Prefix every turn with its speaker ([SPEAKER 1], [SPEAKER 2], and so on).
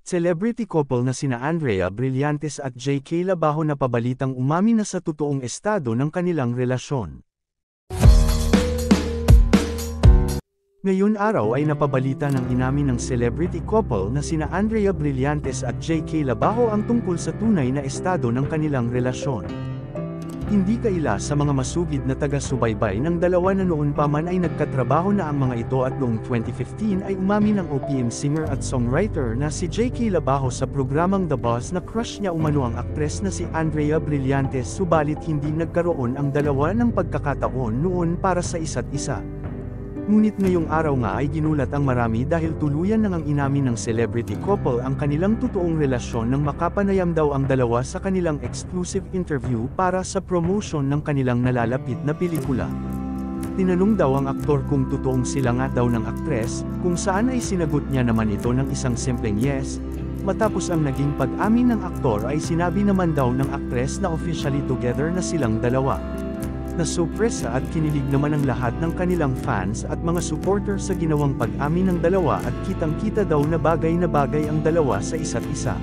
[SPEAKER 1] Celebrity couple na sina Andrea Brillantes at JK Labajo na pabalitang umamin na sa totoong estado ng kanilang relasyon. Ngayon araw ay napabalita ng inamin ng celebrity couple na sina Andrea Brillantes at JK Labajo ang tungkol sa tunay na estado ng kanilang relasyon. Hindi kaila sa mga masugid na taga-subaybay ng dalawa na noon pa man ay nagkatrabaho na ang mga ito at noong 2015 ay umamin ng OPM singer at songwriter na si JK Labajo sa programang The Boss na crush niya umano ang aktres na si Andrea Brillantes, subalit hindi nagkaroon ang dalawa ng pagkakataon noon para sa isa't isa. Ngunit ngayong araw nga ay ginulat ang marami dahil tuluyan nang ang inamin ng celebrity couple ang kanilang totoong relasyon nang makapanayam daw ang dalawa sa kanilang exclusive interview para sa promotion ng kanilang nalalapit na pelikula. Tinanong daw ang aktor kung totoong sila nga daw ng aktres, kung saan ay sinagot niya naman ito ng isang simpleng yes. Matapos ang naging pag-amin ng aktor ay sinabi naman daw ng aktres na officially together na silang dalawa. Nasurpresa at kinilig naman ang lahat ng kanilang fans at mga supporter sa ginawang pag-amin ng dalawa at kitang-kita daw na bagay ang dalawa sa isa't isa.